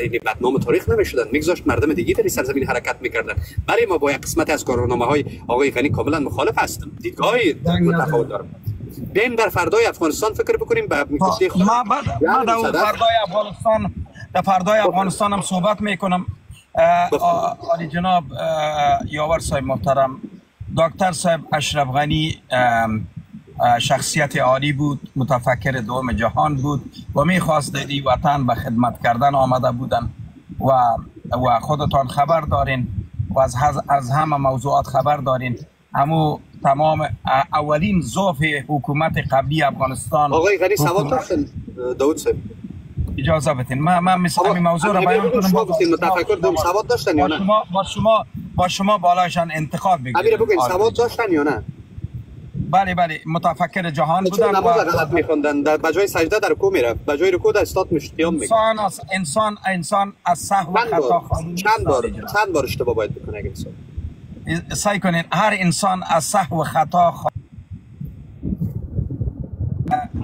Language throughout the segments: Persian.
این بدنام تاریخ نمیشدن، میگذاشت مردم دیگه در این سرزمین حرکت میکردن. برای ما با یک قسمت از کارنامه های آقای غنی کاملا مخالف هستم، دیدگاه متفاوت دارم. بیایم در فردای افغانستان فکر بکنیم. به میگفتی خود ما در فردای افغانستان هم صحبت میکنم. عالی جناب یاور صاحب محترم، دکتر صاحب اشرف غنی شخصیت عالی بود، متفکر دوم جهان بود و میخواست این وطن به خدمت کردن آمده بودن و خودتان خبر دارین و از همه موضوعات خبر دارین. همو تمام اولین ضعف حکومت قبلی افغانستان. آقای غنی سواد داشتن داود صاحب؟ اجازه بدین من مثل همین موضوع را بیان کنم. متفکر دوم سواد داشتن یا نه؟ با شما بالایشان انتقاد بگیرید. امیر بگوین سواد داشتن یا نه؟ بله متفکر جهان بودن. نماز غلط میخوندن، به جای سجده در رکوع میرفت، به جای رکوع در استاد قیام میکنه. انسان از سهو و خطا خالی. چند بار اشتباه باید بکنه اگه انسان؟ سعی کنین هر انسان از سهو و خطا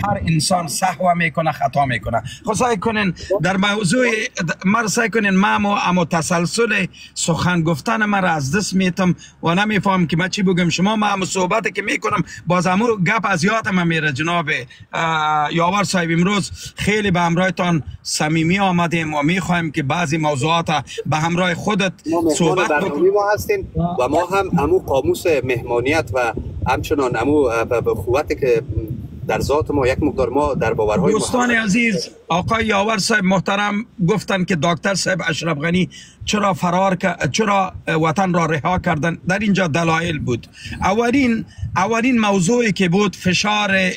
هر انسان سهو میکنه، خطا میکنه. خب سعی کنین در موضوع سعی کنین اما تسلسل سخن گفتن من را از دست میتم و نمیفهم که من چی بگم. شما هم صحبتی که میکنم باز امو گپ از یادم میره. جناب یاور صاحب امروز خیلی به همراهتان صمیمی آمدیم و میخوایم که بعضی موضوعات به همراه خودت صحبت بکنیم. ما هستیم و ما هم امو قاموس مهمانیت و همچنان امو قوتی که در ذات ما یک مقدار ما در باورهای دوستان عزیز، آقای یاور صاحب محترم گفتن که دکتر صاحب اشرف غنی چرا وطن را رها کردن. در اینجا دلایل بود. اولین موضوعی که بود فشار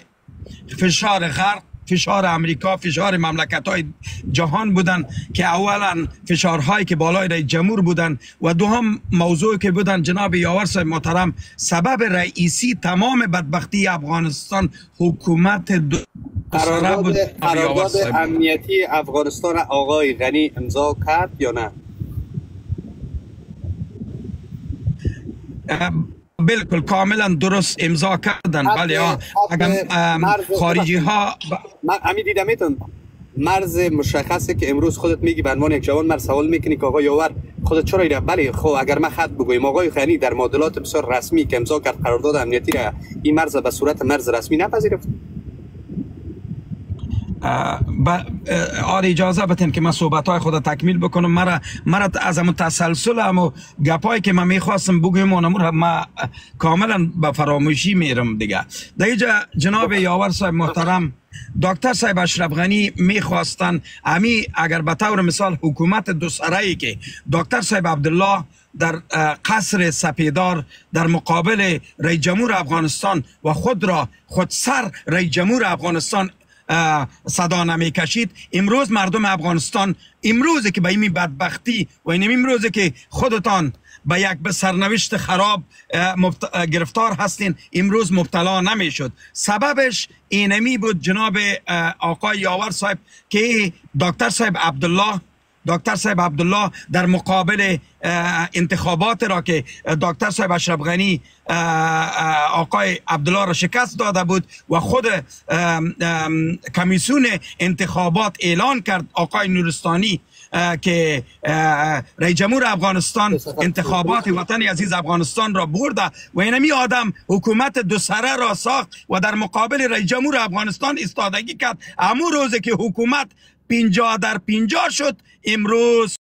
غرب، فشار امریکا، فشار مملکت‌های جهان بودن که اولا فشارهایی که بالای رئیس جمهور بودن و دوم موضوعی که بودن جناب یاور صاحب محترم سبب رئیسی تمام بدبختی افغانستان حکومت قرارداد امنیتی افغانستان آقای غنی امضا کرد یا نه؟ بالکل کاملا درست امضا کردن. ولی اگر خارجی ها من دیدم میتون مرز مشخصه که امروز خودت میگی به عنوان یک جوان مرد سوال میکنی که آقای یاور خودت چرا ایره؟ بله خب اگر من خط بگویم آقای غنی در معادلات بسیار رسمی که امضا کرد قرارداد امنیتی را این مرز به صورت مرز رسمی نپذیرفت. اجازه بدین که من صحبت های خود تکمیل بکنم. مرا از همون تسلسل و گپایی که من میخواستم بگویم ما کاملا به فراموشی میرم دیگه. در اینجا جناب یاور صاحب محترم، دکتر صاحب اشرف غنی میخواستن اگر به طور مثال حکومت دو سرایی که دکتر صاحب عبدالله در قصر سپیدار در مقابل رئیس جمهور افغانستان و خودسر رئیس جمهور افغانستان صدا نمی کشید، امروز مردم افغانستان امروزه که به این بدبختی و امروزه که خودتان به یک سرنوشت خراب گرفتار هستین امروز مبتلا نمی شد. سببش اینمی بود جناب آقای یاور صاحب که دکتر صاحب عبدالله در مقابل انتخابات را که دکتر صاحب اشرف غنی آقای عبدالله را شکست داده بود و خود کمیسیون انتخابات اعلان کرد آقای نورستانی که رئیس جمهور افغانستان انتخابات وطن عزیز افغانستان را برده و اینمی آدم حکومت دو سره را ساخت و در مقابل رئیس جمهور افغانستان ایستادگی کرد. همون روزی که حکومت 50 در 50 شد، امروز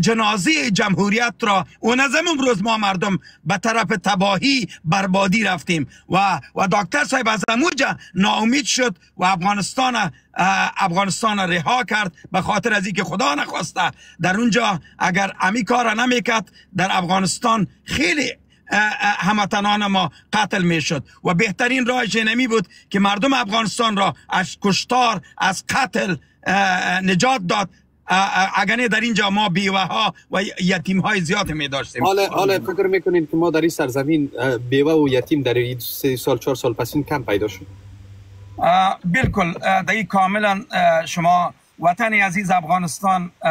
جنازه جمهوریت را و نظم امروز ما مردم به طرف تباهی بربادی رفتیم و دکتر صاحب از اموجه ناامید شد و افغانستان رها کرد به خاطر از اینکه خدا نخواسته در اونجا اگر امی کار نمیکرد در افغانستان خیلی هموطنان ما قتل میشد و بهترین راهش اینمی بود که مردم افغانستان را از کشتار از قتل نجات داد. اگر در اینجا ما بیوه ها و یتیم های زیاد می داشتیم. حالا فکر میکنین که ما در این سرزمین بیوه و یتیم در 3 سال 4 سال پس این کم پیدا شد؟ بالکل در کاملا شما وطن عزیز افغانستان 95%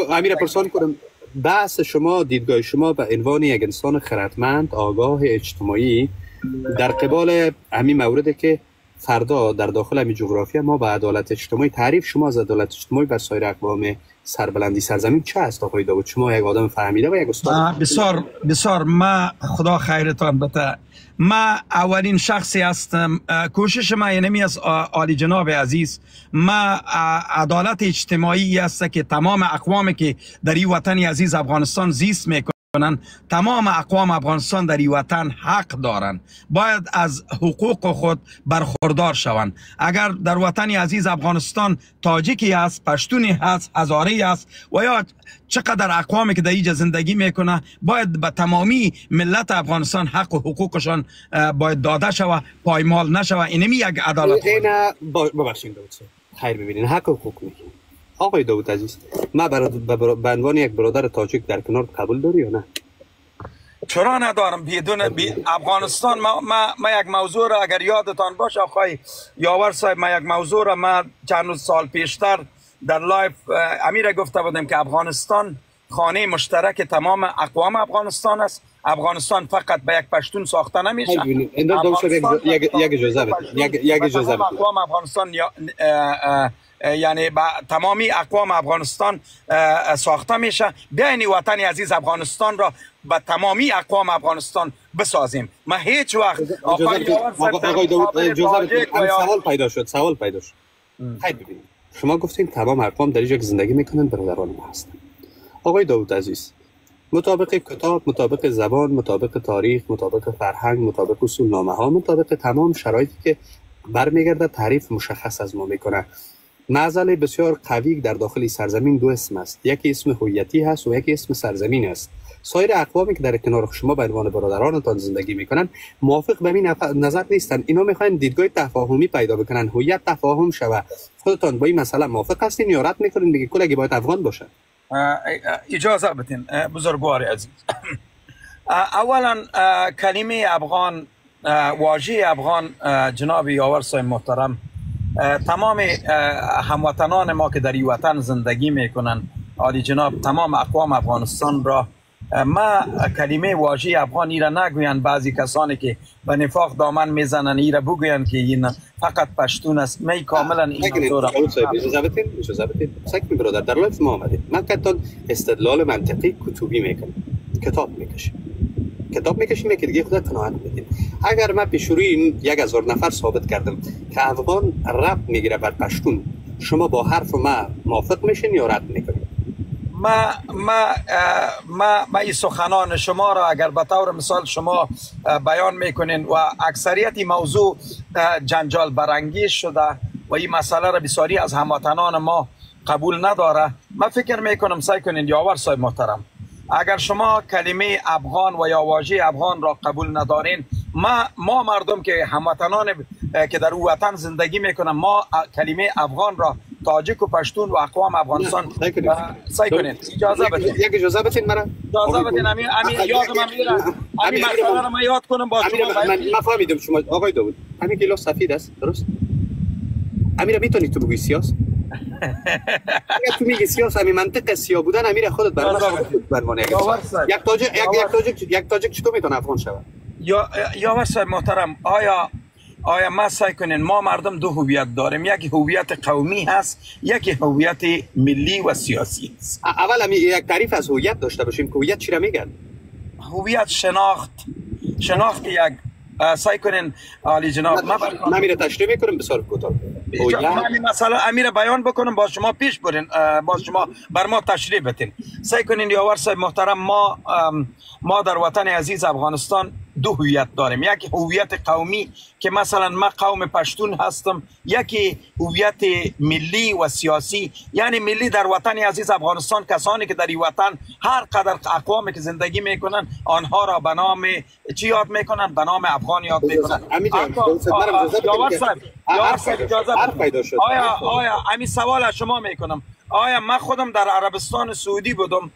امیر پرسان کنم بحث شما، دیدگاه شما به عنوان یک انسان خردمند آگاه اجتماعی در قبال همین موردی که فردا در داخل همین جغرافیا ما به عدالت اجتماعی، تعریف شما از عدالت اجتماعی بر سایر اقوام سربلندی سرزمین چه است آقای داوود؟ شما یک آدم فهمیده و یک استاد. بسیار بسیار، ما خدا خیرتان بده، ما اولین شخصی هستم. کوشش ما اینمی از عالی جناب عزیز، ما عدالت اجتماعی است که تمام اقوامی که در این وطن عزیز افغانستان زیست میکنن، تمام اقوام افغانستان در این وطن حق دارند، باید از حقوق خود برخوردار شوند. اگر در وطن عزیز افغانستان تاجیکی هست، پشتونی هست، هزاری هست و یا چقدر اقوامی که در اینجا زندگی میکنه، باید به تمامی ملت افغانستان حق و حقوقشان باید داده شود، پایمال نشود. اینمی یک عدالت. ببخشید داوود صاحب، خیر ببینین، حق و حقوق میگیم. آقای داوود عزیز، ما به عنوان یک برادر تاجیک در کنار قبول داری یا نه؟ چرا ندارم؟ افغانستان، ما یک موضوع را اگر یادتان باشه آقای یاور صاحب، ما یک موضوع را ما چند سال پیشتر در لایف امیر گفته بودم که افغانستان خانه مشترک تمام اقوام افغانستان است. افغانستان فقط به یک پشتون ساخته نمیشه. یک اجازه بدید. اقوام افغانستان یعنی با تمامی اقوام افغانستان ساخته میشه. بیاین وطن عزیز افغانستان را به تمامی اقوام افغانستان بسازیم. ما هیچ وقت آقای داوود اجازه بدید، سوال پیدا شد. خیلی ببینید، شما گفتین تمام اقوام در اینجا زندگی میکنن برادران ما هستن. آقای داوود عزیز، مطابق کتاب، مطابق زبان، مطابق تاریخ، مطابق فرهنگ، مطابق اصول نامه ها، مطابق تمام شرایطی که برمیگرده، تعریف مشخص از ما میکنه. معضل بسیار قوی در داخل سرزمین دو اسم است، یکی اسم هویتی هست و یکی اسم سرزمین است. سایر اقوامی که در کنار شما به عنوان برادرانتان زندگی میکنن موافق به این نظر نیستن. اینا میخواین دیدگاه تفاهمی پیدا بکنن، هویت تفاهم شود. خودتان با این مسئله موافق هستین یا رد میکنین بگی کلگی باید افغان باشن؟ اجازه بدین بزرگوار عزیز. اولا کلمه افغان، واژه افغان، جناب یاور صاحب محترم، تمام هموطنان ما که در این وطن زندگی میکنن، عالی جناب تمام اقوام افغانستان را، ما کلمه واژه افغان ایره نگویند. بعضی کسانی که به نفاق دامن میزنن ایره بگویند که این فقط پشتون است. می کاملا این موضوع را اجازه بدید سکن برادر، در لایف ما آمدید، من کتان استدلال منطقی کتبی میکنم، کتاب میکشیم که دیگه خدا قناعت بدید. اگر من پیشوری 1000 نفر ثابت کردم که افغان رب میگیره بر پشتون، شما با حرف ما موافق میشین یا رد میکنید؟ ما این سخنان شما را اگر به طور مثال شما بیان میکنین و اکثریت موضوع جنجال برانگیز شده و این مسئله را بسیاری از هموطنان ما قبول نداره، من فکر میکنم سعی کنین یاور صاحب محترم، اگر شما کلمه افغان و یا واژه افغان را قبول ندارین، ما مردم که هموطنان که در او وطن زندگی میکنن، ما کلمه افغان را تاجیک و پشتون و اقوام افغانستان سعی کنین. اجازه بدین، یک اجازه بدین مرا. اجازه بدین، امیر یادم میره همین مسئله را من یاد کنم با شما. من فهمیدم شما آقای داوود همین گیلاس سفید است، درست؟ امیر میتونی تو بگی سیاست؟ اگر تو میگی سیاست، همین منطق سیاه بودن امیر خودت برمان یک تاجیک چطور میتونه افغان شود؟ یا واسه محترم، آیا ما سعی کنین، ما مردم دو هویت داریم، یک هویت قومی هست، یک هویت ملی و سیاسی است. اول هم یک تعریف از هویت داشته باشیم که هویت چی را میگن؟ هویت شناخت یک سعی کنین عالی جناب. من میره تشریح میکنم بسیار کوتاه. من مثلا امیر بیان بکنم با شما پیش برین، با شما بر ما تشریح بتین. سعی کنین یاور صاحب محترم، ما در وطن عزیز افغانستان دو هویت داریم، یک هویت قومی که مثلا من قوم پشتون هستم، یکی هویت ملی و سیاسی. یعنی ملی در وطن عزیز افغانستان کسانی که در این وطن هر قدر اقوامی که زندگی میکنن آنها را به نام چی یاد میکنن؟ به نام افغان یاد میکنن. آیا همین سوال از شما میکنم، آیا من خودم در عربستان سعودی بودم،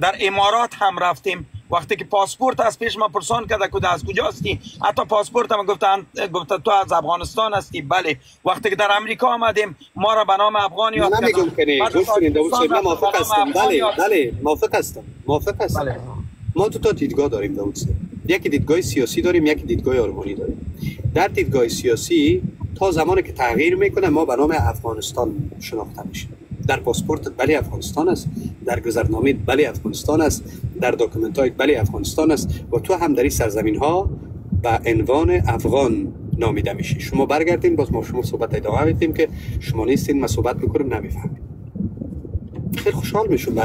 در امارات هم رفتیم، وقتی که پاسپورت از پیش ما پرسان کرده که از کجا هستی، حتی پاسپورت هم گفت تو از افغانستان هستی. بله. وقتی که در امریکا آمدیم ما را به نام افغان یاد کردن. من موافق هستم. بله موافق هستم. بله. ما دو تا دیدگاه داریم داوود صاحب. یکی دیدگاه سیاسی داریم، یکی دیدگاه آرمانی داریم. در دیدگاه سیاسی تا زمانی که تغییر میکنه ما به نام افغانستان شناخته میشیم. در پاسپورت بله افغانستان است، در گذرنامه بله افغانستان است، در داکومنت های بله افغانستان است و تو هم در این سرزمین ها به عنوان افغان نامیده میشی. شما برگردین باز ما شما صحبت ادامه میدیم که شما نیستین، ما صحبت میکنیم نمیفهمیم. خیلی خوشحال میشم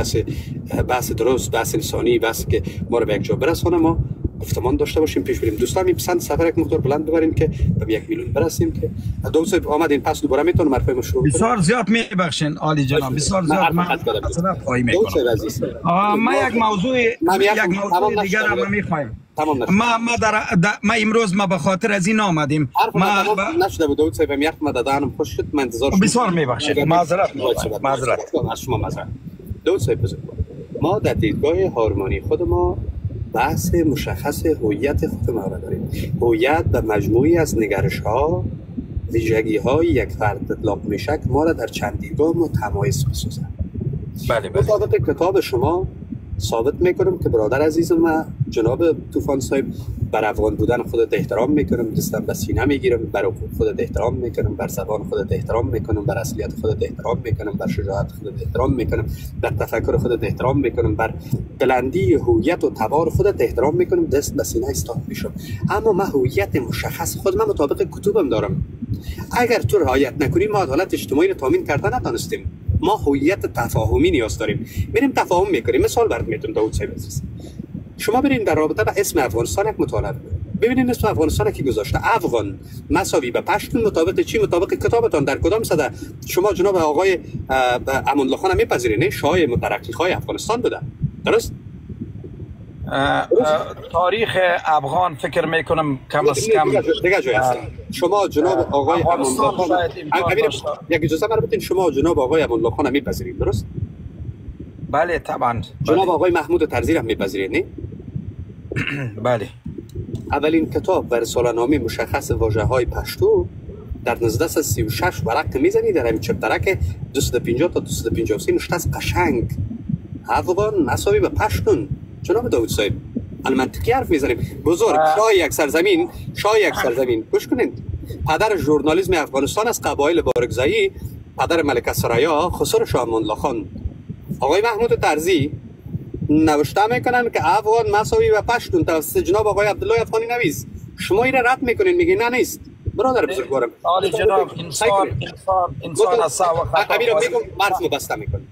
بحث درست، بحث انسانی، بحث که ما رو به یک جا برسونه، ما گفتمان داشته باشیم پیش بریم. دوستان میپسند سفر یک مقدار بلند ببریم که به 1 میلیون برسیم. که دو صاحب آمدین پس دوباره میتونم حرفای ما شروع کنم. بسیار زیاد میبخشین عالی جناب، بسیار زیاد من معذرت خواهی میکنم. ما یک موضوع دیگر هم میخوایم. ما امروز ما به خاطر از این آمدیم. ما نشده بود داود صاحب یک مددانم خوش شد، من انتظار شدم. بسیار میبخشید، معذرت از شما معذرت. داود صاحب بزرگوار، ما در دیدگاه هارمونی خود ما بحث مشخص هویت خود ما را داریم. هویت به مجموعی از نگرش ها، ویژگی های یک فرد اطلاق میشه که ما را در چند دیدگاه متمایز می‌سازد. بله. مطابق کتاب شما ثابت میکنم که برادر عزیز ما جناب طوفان صاحب بر افغان بودن خودت احترام میکنم، دستم به سینه میگیرم، بر حقوق خودت احترام میکنم، بر زبان خودت احترام میکنم، بر اصلیت خودت احترام میکنم، بر شجاعت خودت احترام میکنم، بر تفکر خودت احترام میکنم، بر بلندی هویت و تبار خودت احترام میکنم، دست به سینه ایستاد میشم. اما من هویت مشخص خود من مطابق کتبم دارم. اگر تو رعایت نکنی ما عدالت اجتماعی رو تامین کردن نتونستیم. ما هویت تفاهمی نیاز داریم، بریم تفاهم میکنیم. مثال برات میتونم داود صاحب عزیز، شما برین در رابطه با اسم افغانستان یک مطالعه ببینید اسم افغانستان کی گذاشته. افغان مساوی به پشتون مطابق چی؟ مطابق کتابتان در کدام صده شما جناب آقای امان الله خان میپذیرین شاه مترقی خای افغانستان بوده؟ درست؟ تاریخ افغان فکر میکنم کم از کم دیگه جای هست. شما جناب آقای امان الله خان یک اجازه مرا بدین، شما جناب آقای امان الله خان میپذیرید درست؟ بله طبعا. جناب آقای محمود طرزی هم میپذیرید نه؟ بله. اولین کتاب بر رساله‌نامه مشخص واژه‌های پشتو در 1936 ورق میزنی، در همین چپترک 250 تا 253 نوشته است قشنگ افغان مساوی به پشتون. جناب داود صاحب المنطقی حرف میزنیم. بزرگ شاه یک سرزمین گوش کنید. پدر ژورنالیسم افغانستان از قبایل بارگزایی، پدر ملک سرایا خسرو شاه امان الله خان. آقای محمود طرزی نوشته میکنن که افغان مساوی به پشتون توسط جناب آقای عبدالله افغانی نویس. شما این رد میکنین میگین نه نیست. برادر بزرگوارم عالی جناب انسان از سوا خطا امیر میگم معرف مبسته میکنه.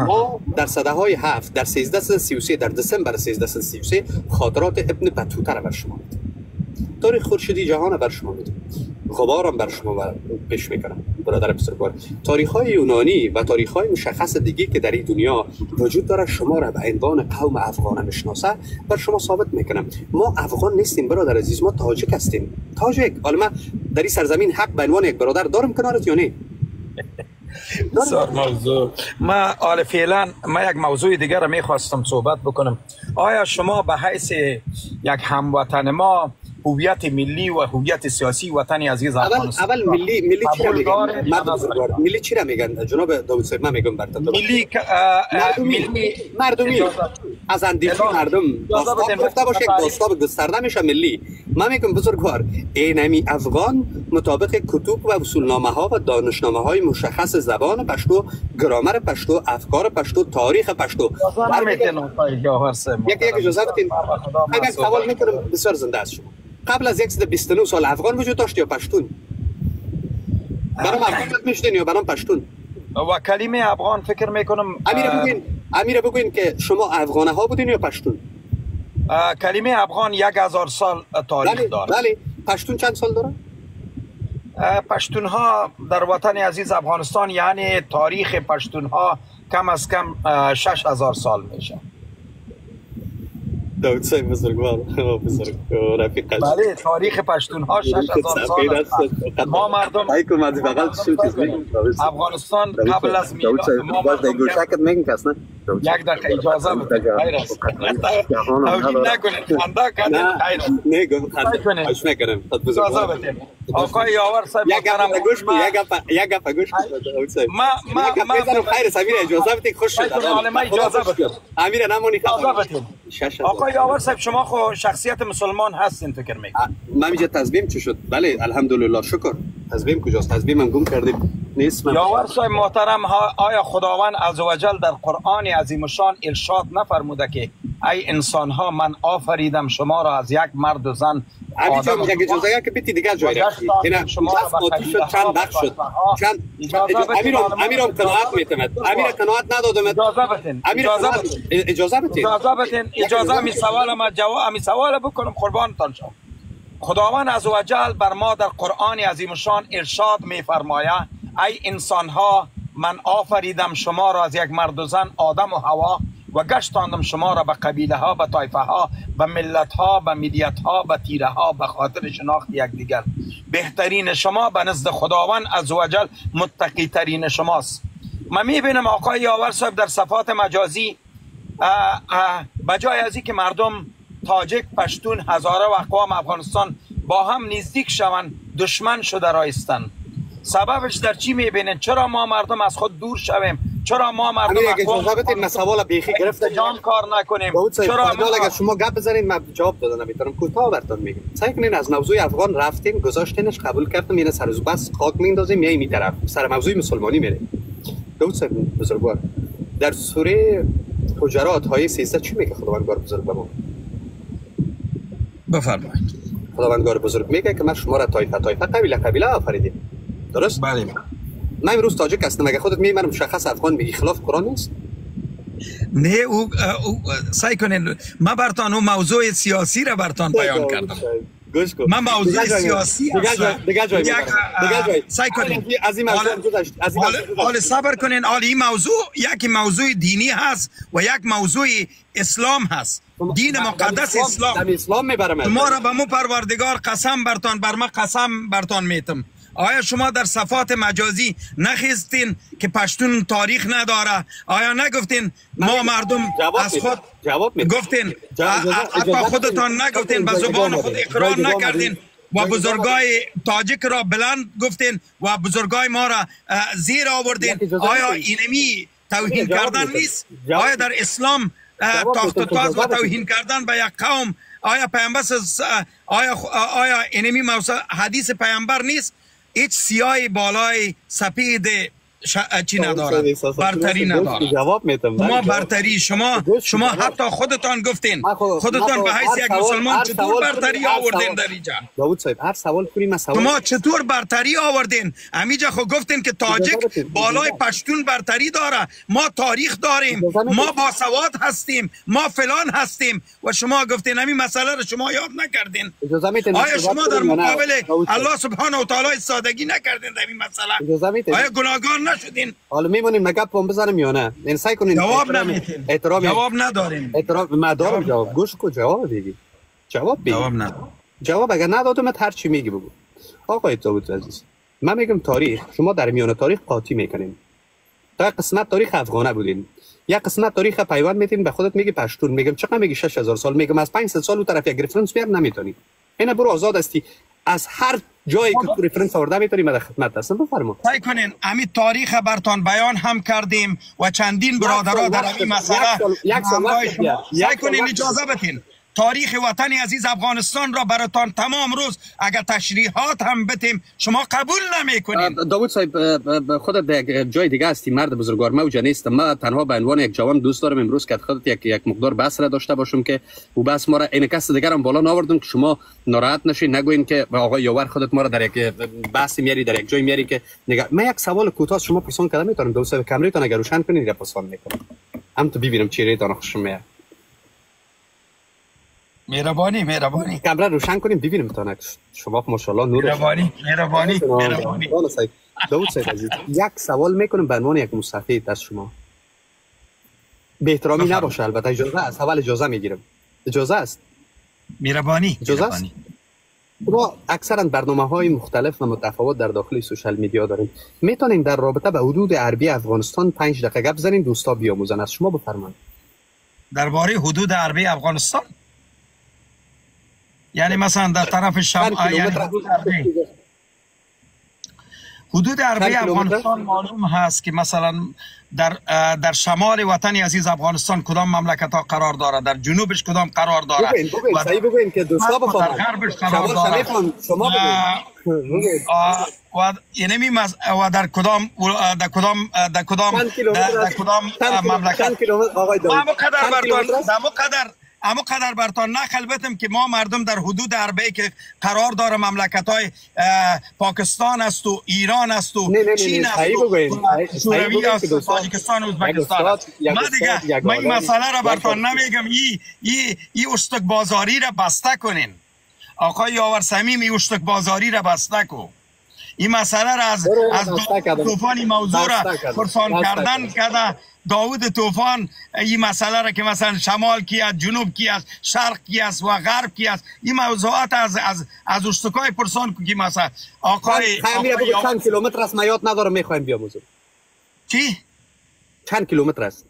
ما در سده های 7 در 1333 در دسامبر 1333 خاطرات ابن بطوطه را بر شما میدیم. تاریخ خورشیدی جهان بر شما میدیم. غبارم بر شما پیش میکنم برادر بزرگوار. تاریخ های یونانی و تاریخ های مشخص دیگه که در این دنیا وجود داره شما را به عنوان قوم افغان میشناسه بر شما ثابت میکنم. ما افغان نیستیم برادر عزیز، ما تاجیک هستیم. تاجیک. حالا من در این سرزمین حق به عنوان یک برادر دارم کنارت یا نه؟ بسیار موضوع. ما حال فعلا یک موضوع دیگر را میخواستم صحبت بکنم. آیا شما به حیث یک هموطن ما هویت ملی و هویت سیاسی وطن عزیز افغانستان اول ملی چی را میگن؟ ملی چی را میگن جناب داود صاحب؟ من میگم براتون ملی مردمی از اندیشه مردم داستان گفته باشه، یک داستان گسترده میشه ملی. من میگم بزرگوار اینمی افغان مطابق کتب و اصولنامه ها و دانشنامه های مشخص زبان پشتو، گرامر پشتو، افکار پشتو، تاریخ پشتو. یک اجازه بدین اگر سوال میکنم بسیار زنده است. شما قبل از 129 سال افغان وجود داشت یا پشتون؟ برام افغان میشدین یا برام پشتون؟ و کلمه افغان فکر میکنم امیر بگوین که شما افغانه ها بودین یا پشتون؟ کلمه افغان 1000 سال تاریخ داره. بله. پشتون چند سال داره؟ پشتون ها در وطن عزیز افغانستان یعنی تاریخ پشتون ها کم از کم 6000 سال میشه. داود صاحب بزرگوار رفیق بله تاریخ پشتون ها 6000 سال است. ما مردم افغانستان قبل از میلاد ما مردم یک دقیقه اجازه بدید خیر است. توهین نکنید خنده کنید خیر است. نگم نکنم اجازه بدید آقای یاور صاحب یک گپ گوش داود صاحب ما خیر است. امیر اجازه بدید خوش شد. ما اجازه بدید امیر نمونی آقای یاور صاحب شما خو شخصیت مسلمان هستین فکر میکنم. من اینجا تصمیم چی شد؟ بله الحمدلله شکر. حزبیم کجاست؟ حزبیم من گم کردیم نیست. من یاور صاحب محترم، آیا خداوند عزوجل در قرآن عظیم شان ارشاد نفرموده که ای انسان ها من آفریدم شما را از یک مرد و زن؟ آدم یک اجازه که بیتی دیگر جای رفتی اینا شد چند بخش شد چند امیرم قناعت میتمد امیر قناعت ندادم. اجازه بتین اجازه می سوال ما جواب می سوال بکنم قربانتان شم. خداوند عزوجل بر ما در قرآن عظیم شان ارشاد میفرماید ای انسان ها من آفریدم شما را از یک مرد و زن آدم و حوا و گشتاندم شما را به قبیله ها، به طایفه ها، به ملت ها، به ملیت ها، به تیره ها، به خاطر شناخت یکدیگر. بهترین شما به نزد خداوند عزوجل متقی ترین شماست. من میبینم آقای یاور صاحب در صفات مجازی بجای از که مردم تاجک، پشتون، هزاره و اقوام افغانستان با هم نزدیک شوند دشمن شده رایستند. سببش در چی میبینید؟ چرا ما مردم از خود دور شویم؟ چرا ما مردم اقوام سوال بیخی گرفته جان کار نکنیم؟ چرا اگر شما گپ بزنید من جواب دادن نمیتونم، کوتاه براتون میگم. سعی کنین از موضوع افغان رفتیم گذاشتینش قبول کردم، یعنی سر بس خاک میندازیم یا این طرف سر موضوع مسلمانی میریم. داوود صاحب بزرگوار در سوره حجرات های 13 چی میگه خداوندگار بزرگ به ما؟ بفرمایید. خداوندگار بزرگ میگه که من شما را طایفه قبیله آفریدیم. درست؟ بله. من امروز تاجک هستم، اگه خودت میگی من مشخص افغان میگی خلاف قرآن نیست؟ نه او سعی کنین من برتان اون موضوع سیاسی را برتان بیان کردم. من موضوع سیاسی دیگه جای سعی کنین حال صبر کنین. حال این موضوع یک موضوع دینی هست و یک موضوع اسلام هست. دین مقدس اسلام میبرم. ما را به مو پروردگار قسم برتان بر ما قسم برتان میتم. آیا شما در صفات مجازی نخستین که پشتون تاریخ نداره؟ آیا نگفتین ما مردم از خود گفتین؟ حتی خودتان نگفتین، به زبان خود اقرار نکردین و بزرگای تاجک را بلند گفتین و بزرگای ما را زیر آوردین. آیا اینمی توهین کردن نیست؟ آیا در اسلام تاخت و تاز و توهین کردن به یک قوم آیا پیامبر آیا اینمی حدیث پیامبر نیست؟ هیچ سیاه بالای سپید چی نداره، برتری نداره. جواب میتم ما برتری شما حتی خودتان گفتین، خودتان به حیث یک مسلمان چطور برتری آوردین در اینجا؟ داوود صاحب هر سوال کنیم شما چطور برتری آوردین؟ امیجا خود گفتین که تاجک بالای پشتون برتری داره، ما تاریخ داریم، ما باسواد هستیم، ما فلان هستیم و شما گفتین همین مسئله رو شما یاد نکردین. آیا شما در مقابل الله سبحانه و تعالی سادگی نکردین در این مسئله؟ آیا گناهگار نشدین؟ حالا میمونیم نگپ بزنم یا نه؟ این سعی کنین جواب نمیتین. جواب نداریم. ما دارم جواب. گوش کو جواب دیگه. جواب ندارم. جواب اگر ندادم هر چی میگی بگو. آقای داوود عزیز من میگم تاریخ شما در میان تاریخ قاطی میکنین. تا قسمت تاریخ افغانه بودین، یک قسمت تاریخ پیوند میتین به خودت میگی پشتون، میگم چقدر میگی 6000 سال، میگم از 500 سال اون طرف یک رفرنس بیار نمیتونی. اینا برو آزاد هستی از هر جایی که رفرنس آورده میتونی من خدمت هستم. بفرما. سعی کنین همین تاریخ برتان بیان هم کردیم و چندین برادرها در این مسئله یک سال سعی کنین اجازه بدین تاریخ وطن عزیز افغانستان را براتان تمام روز اگر تشریحات هم بتیم شما قبول نمیکنین. داوود صاحب خودت در جای دیگه هستی، مرد بزرگوار موجه نیستم. من تنها به عنوان یک جوان دوست دارم امروز که خودت یک مقدار بحث را داشته باشم که او بحث ما را این کس دیگر هم بالا نآوردم که شما ناراحت نشین، نگوین که آقای یاور خودت ما را در یک بحث میاری در یک جای میاری که نگاه. من یک سوال کوتاه شما پرسان کردم میتونم داوود صاحب کامرایتون اگر روشن کنین یا پرسان میکنم هم تو ببینم چی ریتون خوشم میاد. مهربانی کامرا روشن کنیم ببینیم تا شما ماشاءالله نور. مهربانی داوود صاحب عزیز یک سوال میکنم به عنوان یک مستفید از شما، به احترامی نباشه البته، اجازه است؟ اول اجازه میگیرم. اجازه است؟ مهربانی. ما اکثرا برنامه‌های مختلف و متفاوت در داخل سوشال میدیا داریم. میتونین در رابطه به حدود غربی افغانستان 5 دقیقه گپ بزنین دوستا بیاموزن. از شما بفرمایید. درباره حدود غربی افغانستان یعنی مثلا در طرف شمال یعنی حدود غربی افغانستان معلوم هست که مثلا در شمال وطن عزیز افغانستان کدام مملکت ها قرار داره، در جنوبش کدام قرار داره بگوین که دوستا بفهمن. در غربش قرار داره. و یعنی و در کدام مملکت چند کیلومتر آقای داوود؟ اما قدر برتان نقل بتم که ما مردم در حدود عربه که قرار داره مملکت های پاکستان است و ایران است و چین است و شوروی است و تاجیکستان و ازبکستان است. ما این مسئله را برتان نمیگم، این اشتک بازاری را بسته کنین. آقای یاور صمیم این اشتک بازاری را بسته کن. این مسئله را از طوفانی موضوع را پرسان کردن کده. داوود طوفان این مسئله را که مثلا شمال کی است، جنوب کی است، شرق کی است و غرب کی است، این موضوعات از اشتکای پرسان که مثلا آقای چند کیلومتر است؟ من یاد ندارم، میخوایم بیام حضور. چی؟ چند کیلومتر است؟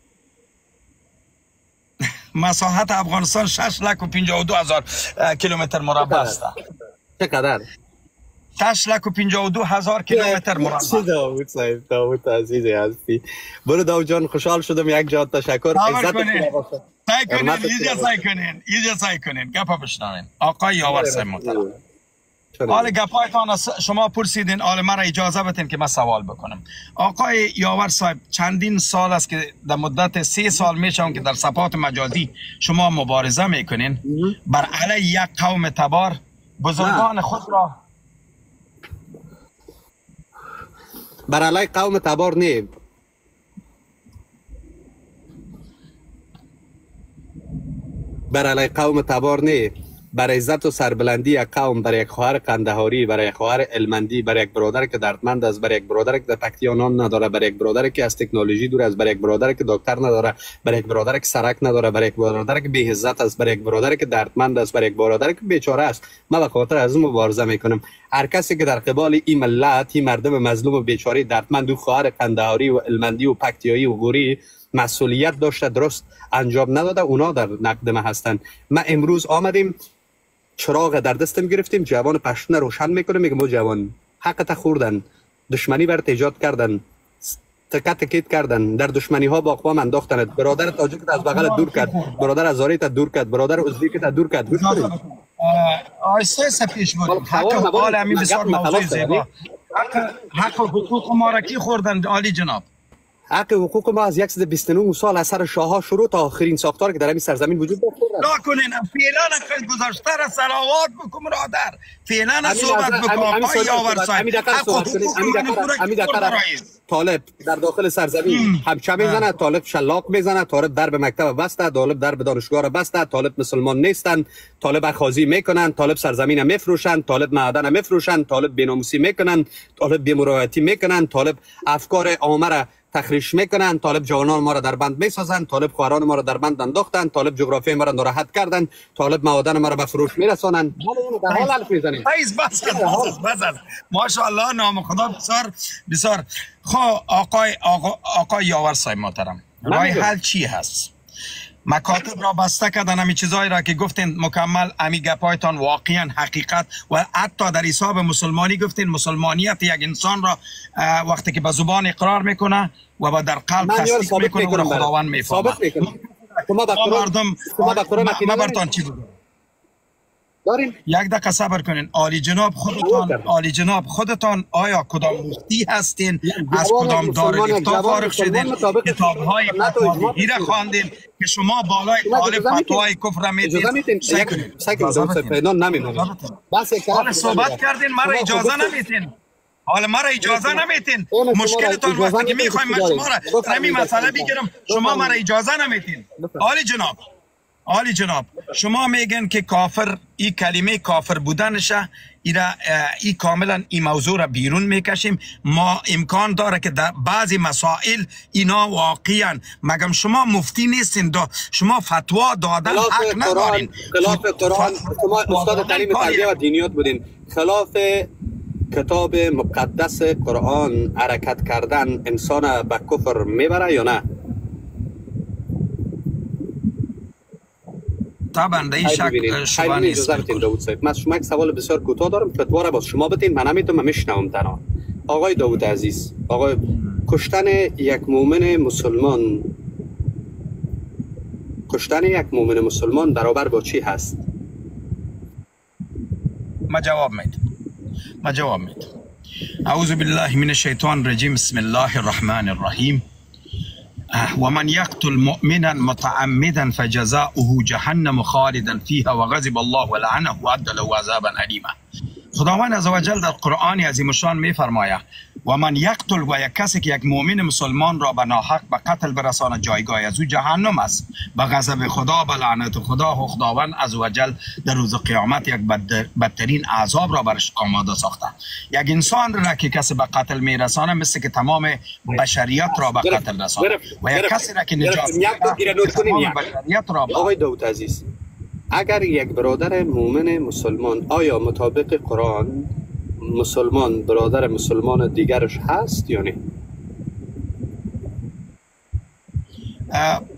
مساحت افغانستان 6,52,000 کیلومتر مربع است. چقدر؟ 6,52,000 کیلومتر مربع. داوود عزیز هستی. برو داوود جان، خوشحال شدم. یک جهت تشکر. عزت سعی کنین گپا بشنوین. آقای یاور صاحب محترم، حال گپایتان شما پرسیدین، حال مرا اجازه بدین که من سوال بکنم. آقای یاور صاحب، چندین سال است که در مدت 3 سال میشون که در صفحات مجازی شما مبارزه میکنین بر علیه یک قوم تبار. بزرگان خود را بر علیه قوم تبار نه، بر علیه قوم تبار نه، بر عزت و سربلندی یک قوم، بر یک خواهر قندهاری، بر یک خواهر المندی، بر یک برادر که دردمند است، بر یک برادر که در پکتیا نان نداره، بر یک برادر که از تکنولوژی دور است، بر یک برادر که دکتر نداره، بر یک برادر که سرک نداره، بر یک برادر که بی عزت است، بر یک برادر که دردمند است، بر یک برادر که بیچاره است. من به خاطر از اون مبارزه میکنم. هر کسی که در قبال این ملت، این مردم مظلوم و بیچاره دردمند و خواهر قندهاری و المندی و پکتیایی و غوری مسئولیت داشته، درست انجام نداده، اونا در نقد ما هستند. ما امروز آمدیم چراغ در دستم گرفتیم، جوان پشتون روشن میکنه، میگه ما جوان حقت خوردن، دشمنی برات ایجاد کردن، تکیت کردن، در دشمنی ها با اقوام انداختن، برادر تاجیکت از بغل دور کرد، برادر ازاریت دور کرد، برادر ازبیکت دور کرد. گوش کنید آیسته سپیش بریم. حال همین بسیار موضوع زیبا. حق حقوق ما را کی خوردن عالی جناب؟ حق حقوق ما از 129 سال اثر شاه ها شروع تا آخرین ساختار که در این سرزمین وجود داشته. نکنین فعلا گذشته را صلوات بکن برادر. فعلا صحبت بکن آقای یاور صاحب. طالب در داخل سرزمین همچه میزنه، طالب شلاق میزنه، طالب درب مکتب بسته، طالب درب دانشگاه را بسته، طالب مسلمان نیستن، طالب اخاذی میکنن، طالب سرزمین میفروشن، طالب معدن میفروشن، طالب بیناموسی میکنن، طالب بی‌مروتی میکنن، طالب افکار عامه را تخریش میکنن، طالب جوانان ما را در بند میسازن، طالب خواهران ما را در بند انداختن، طالب جغرافی ما را ناراحت کردن، طالب معادن ما را به فروش میرسانن. در حال حرف میزنیم. بس ماشاءالله، نام خدا بسیار. خب آقای یاور صاحب محترم، راه حل چی هست؟ مکاتب را بسته کردن، همین چیزایی را که گفتین مکمل، همین گپایتان واقعا حقیقت و حتی در حساب مسلمانی گفتین. مسلمانیت یک انسان را وقتی که به زبان اقرار میکنه و در قلب تصدیق میکنه و خداوند میفهمه. ما برتان چی بگم؟ یک دقیقه صبر کنین. عالی جناب خودتان آیا کدام مفتی هستین؟ از کدام دارالفتاء فارغ شدین؟ کتاب‌های فتواگیری را خواندین که شما بالای طالب فتوای کفر را میدید؟ حالا صحبت کردین، مرا اجازه نمیتین. مشکلتان وقتی که میخوایم من شما را همین مسئله بگیرم، شما مرا اجازه نمیتین. عالی جناب شما میگن که کافر، این کلمه کافر بودنشه، ای کاملا این موضوع را بیرون میکشیم. ما امکان داره که در بعضی مسائل اینا واقعا، مگم شما مفتی نیستین، شما فتوا دادن حق ندارین. خلاف قرآن، شما استاد تعلیم تربیه و دینیات بودین، خلاف کتاب مقدس قرآن حرکت کردن انسان به کفر میبره یا نه؟ طبعا در این شک شما نیست. من شما یک سوال بسیار کوتاه دارم، فتوا را باز شما بدین، من نمیتونم میشنوم تنها. آقای داوود عزیز، کشتن یک مؤمن مسلمان برابر با چی هست؟ ما جواب میدم. ما جواب میده. اعوذ بالله من الشیطان الرجیم. بسم الله الرحمن الرحیم. ومن يقتل مؤمنا متعمدا فجزاؤه جهنم خالدا فيها وغضب الله ولعنه وأعد له عذابا أليما. خداوند عزوجل در قرآن عظیم الشان میفرماید و من یقتل و یک کسی که یک مؤمن مسلمان را به ناحق به قتل برساند جایگاه از او جهنم است به غضب خدا به لعنت خدا و خداوند عزوجل در روز قیامت یک بدترین عذاب را برش آماده ساخته. یک انسان را که کسی به قتل میرسانه مثل که تمام بشریت را به قتل رسانه و یک کسی را که نجات بشریت را آقای داوود عزیز، اگر یک برادر مؤمن مسلمان آیا مطابق قرآن مسلمان برادر مسلمان دیگرش هست یا نه؟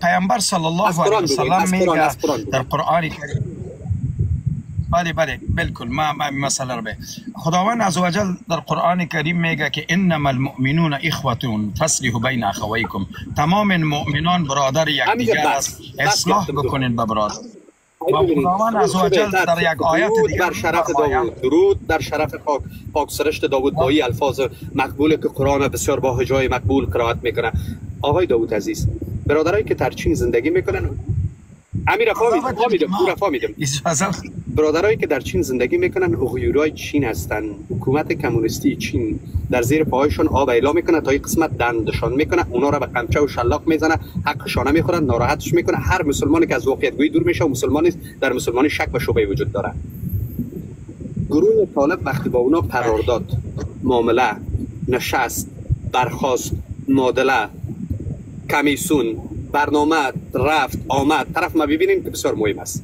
پیامبر صلی الله علیه و سلم میگه در قرآن کریم، بله بالکل ما مسئله رو به خداوند عزوجل در قرآن کریم میگه که انما المؤمنون اخوتون فاصلحوا بین اخویکم. تمام مؤمنان برادر یکدیگر است، اصلاح بکنین به برادر. خداوند عزوجل در یک آیت دیگه بر شرف داوود، درود در شرف پاک سرشت داوود با این الفاظ مقبوله که قرآن بسیار با هجای مقبول قرائت میکنه. آقای داوود عزیز، برادرایی که در چین زندگی میکنن، امیر فهمیدم برادرایی که در چین زندگی میکنن اغیورای چین هستن. حکومت کمونیستی چین در زیر پاهایشان آب اعلام میکنه، تا این قسمت دندشان میکنه، اونا را به قمچه و شلاق میزنه، حقشان میخورن، ناراحتش میکنه. هر مسلمانی که از واقعیت گویی دور میشه و مسلمانی در مسلمانی شک و شبهه وجود داره. گروه طالب وقتی با اونا قرارداد، معامله، نشست، برخاست، معادله، کمیسون، برنامه رفت آمد، طرف ما ببینیم که بسیار مهم است،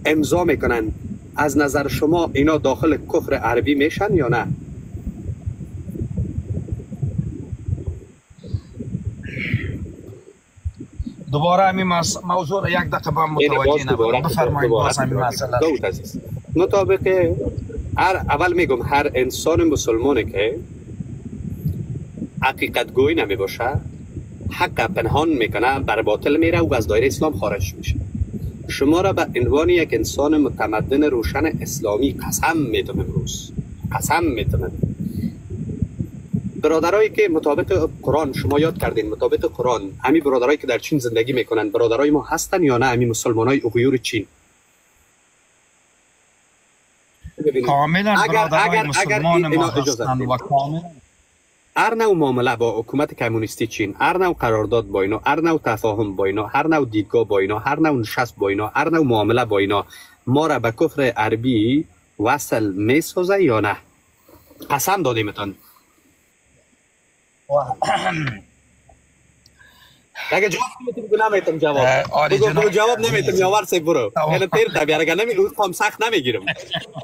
امضا میکنن. از نظر شما اینا داخل کفر عربی میشن یا نه؟ دوباره همین موضوع را یک دقیقه با متوجه نبودم. بفرمایید باز همین مسئله. داوود عزیز، مطابق اول میگم هر انسان مسلمانی که حقیقت گوی نمی باشه، حق پنهان میکنه، بر باطل میره و از دایره اسلام خارج میشه. شما را به عنوان یک انسان متمدن روشن اسلامی قسم میتونم امروز، قسم میتونم، برادرایی که مطابق قرآن شما یاد کردین، مطابق قرآن همین برادرایی که در چین زندگی میکنن برادرای ما هستن یا نه؟ همین مسلمانای اغیور چین کاملا برادرای مسلمان ما هستن و کاملا هر نوع معامله با حکومت کمونیستی چین، هر نوع قرارداد با اینا، هر نوع تفاهم با اینا، هر نوع دیدگاه با اینا، هر نوع نشست با اینا، هر نوع معامله با اینا ما را به کفر عربی وصل میسازه یا نه؟ قسم دادیمتان. اگه جواب نمیتونی نمیتونم جواب جواب نمیتونم یاور سی برو یعنی تیر تبیار اگر نمی قام سخت نمیگیرم،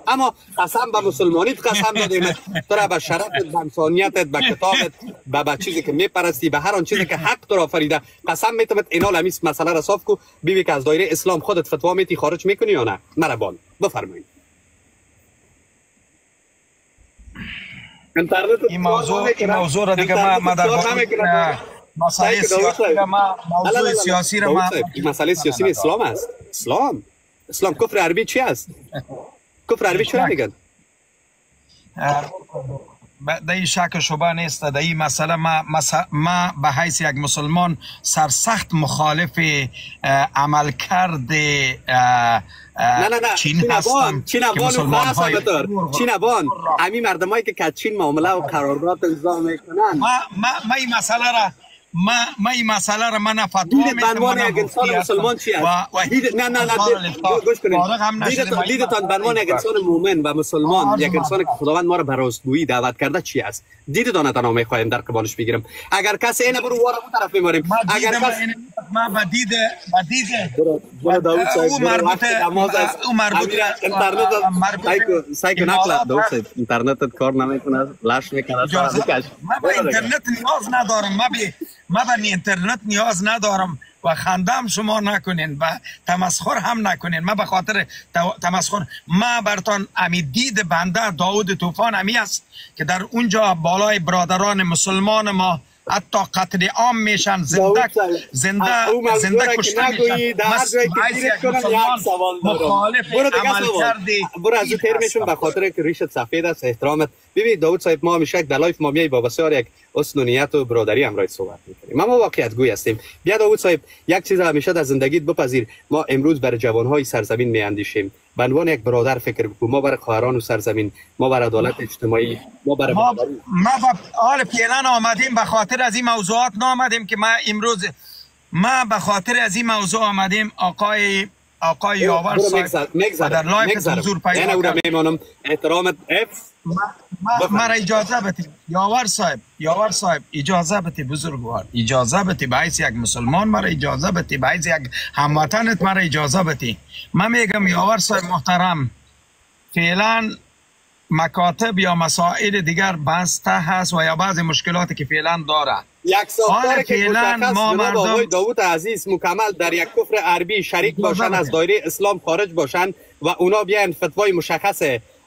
اما قسم به مسلمانیت قسم دادیم تو را به شرفت، به انسانیتت، به کتابت، به چیزی که میپرستی، به هر آن چیزی که حق تو را آفریده قسم میتونم اینا لمیس مسئله را صاف کو بیبی که از دایره اسلام خودت فتوا میتی خارج میکنی یا نه؟ مرحبا بفرمایید. این موضوع را دیگه ما در مسئله سیاسی را مسئله سیاسی اسلام است. اسلام کفر عربی چی است؟ کفر عربی چرا میگن؟ در این شک شبه نیست. در این مسئله ما به حیث یک مسلمان سرسخت مخالف عملکرد چین هستم. چینوان همین مردمایی که چین معامله و قرارداد امضا میکنن، ما این مسئله را من فتوا میدم. عنوان یک انسان مسلمان چی است؟ گوش کنید. دیدتان به عنوان یک انسان مؤمن و مسلمان، یک انسان که خداوند ما را به راستگویی دعوت کرده چی است؟ دیدتان تنها میخوایم در قبالش بگیرم. اگر کسی اینه برو وارا اون طرف میماریم. اگر کسی ما بدید داوود صاحب او مربوط اینترنت سایکو نکلا داوود صاحب اینترنتت کار نمیکنه، لاش میکنه. ما به اینترنت نیاز ندارم، ما به اینترنت نیاز ندارم و خندم شما نکنین و تمسخر هم نکنین. ما به خاطر تمسخر ما برتان امی دید بنده داوود طوفان امی است که در اونجا بالای برادران مسلمان ما حتی قتل عام میشن، زنده کشته میشن. برو از تیر میشون به خاطر که ریشت سفید است، احترامت ببین داوود صاحب، ما همیشه در لایف ما میای با بسیار یک حسن و نیت و برادری همراه صحبت میکنیم. ما واقعیت گوی هستیم. بیا داوود صاحب، یک چیز همیشه در زندگیت بپذیر، ما امروز بر جوانهای سرزمین میاندیشیم. به عنوان یک برادر فکر بکن، ما برای خواهران و سرزمین، ما برای عدالت اجتماعی، ما برای ما حال فعلا آمدیم به خاطر از این موضوعات نآمدیم که ما به خاطر از این موضوع آمدیم. آقای یاور صاحب در لایف حضور پیدا کرد. میمانم احترامت مرا اجازه بدید یاور صاحب اجازه بدید بزرگوار، اجازه بدید به حیث یک مسلمان، مرا اجازه بدید به حیث یک هموطنت، مرا اجازه بدید. من میگم یاور صاحب محترم، فعلا مکاتب یا مسائل دیگر بسته هست و یا بعض مشکلاتی که فعلا داره. یک ساختار که مشخص جناب آقای داوود عزیز مکمل در یک کفر عربی شریک باشن، از دایره اسلام خارج باشن و اونا بیان فتوای مشخص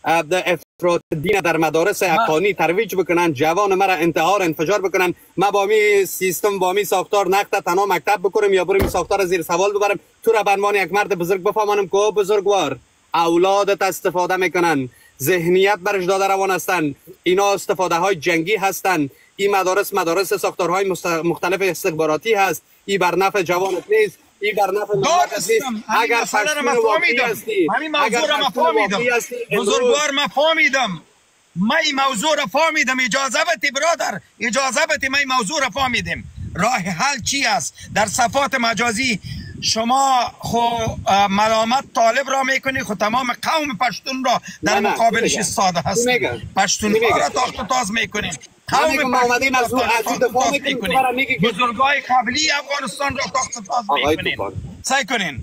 افراط دین در مدارس حقانی ترویج بکنن، جوان مرا انتحار انفجار بکنن. ما با می سیستم با می ساختار نقطه تنها مکتب بکنم یا بریم ساختار زیر سوال ببرم، تو را به عنوان یک مرد بزرگ بفهمانم که بزرگوار اولادت استفاده میکنن، ذهنیت برش داده روان هستن، اینا استفاده های جنگی هستن، این مدارس ساختارهای مختلف استخباراتی هست، این بر نفع جوانت نیست، این بر نفع مملکت نیست. اگر پشتون واقعی هستی، همین موضوع را مفهمیدم بزرگوار، مفهمیدم، من این موضوع را فهمیدم. اجازه بدی برادر، اجازه بدی، من این موضوع را فهمیدم. راه حل چی است؟ در صفات مجازی شما خو ملامت طالب را میکنی، خو تمام قوم پشتون را در مقابلش ایستاده هست، پشتون را تاخت و تاز میکنی، قوم پشتون را تاخت و تاز میکنی، بزرگای قبلی افغانستان را تاخت و تاز میکنین. سعی کنین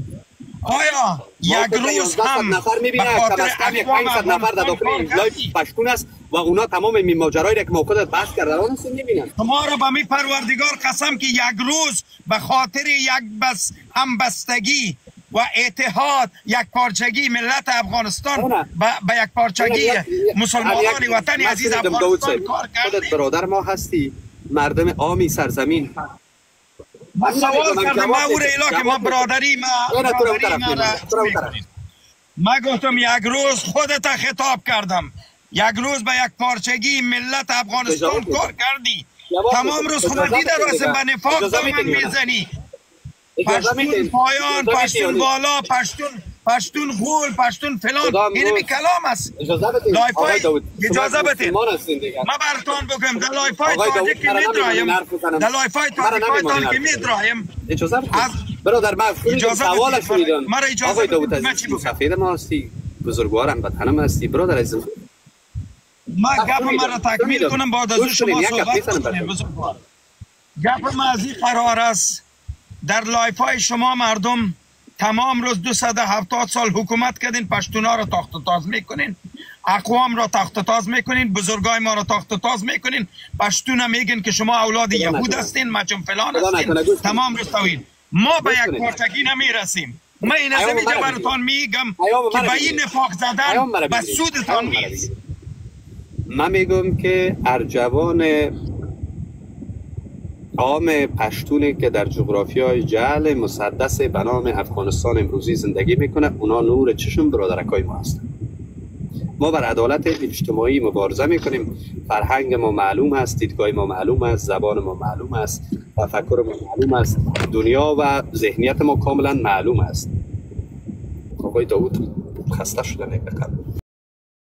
آیا یک روز هم به خاطر اقوام 500 نفر در داخل پشتون است و اونا تمام این ماجرایی را که ما خودت بحث کرده اون هستن میبینن؟ شما را به می پروردگار قسم که یک روز به خاطر یک همبستگی و اتحاد، یک پارچگی ملت افغانستان به یک پارچگی مسلمانان وطن عزیز افغانستان کار کردی. خودت برادر ما هستی، مردم عامی سرزمین. من سوال کردم، ما او را که ما برادری ما گفتم یک روز خودت خطاب کردم، یک روز به یک پارچگی ملت افغانستان کار کردی، تمام روز خود دیده راسم به نفاق دامن میزنی. پشتون پایان، پشتون بالا، پشتون غول، پشتون فلان، این می کلام است. اجازه بدید ما برتان بگم در لایفای تاجیک که میدرایم، در لایفای تاجیکایتان که میدرایم. اجازه بدید برادر، من سوال شنیدم. آقای داوود عزیز سفید ما هستی، بزرگوارم وطنم هستی، برادر عزیز. ما گپ مرا تکمیل کنم بعد از شما صحبت کنیم. گپ ما از این قرار است در لایف های شما مردم تمام روز 270 سال حکومت کردین، پشتونا را تاخت و تاز میکنین، اقوام را تاخت و تاز میکنین، بزرگای ما را تاخت و تاز میکنین. پشتونا میگن که شما اولاد یهود هستین، مچم فلان هستین، تمام روز توین. ما به یک پارچگی نمیرسیم. من این از اینجا براتان میگم که به این نفاق زدن به سودتان نیست. من میگم که ارجوان عام پشتونی که در جغرافیای جعل مسدس به نام افغانستان امروزی زندگی میکنه، اونا نور چشم برادرکای ما هستن. ما بر عدالت اجتماعی مبارزه میکنیم. فرهنگ ما معلوم است، دیدگاه ما معلوم است، زبان ما معلوم است، تفکر ما معلوم است، دنیا و ذهنیت ما کاملا معلوم است. آقای داوود خسته شدن یک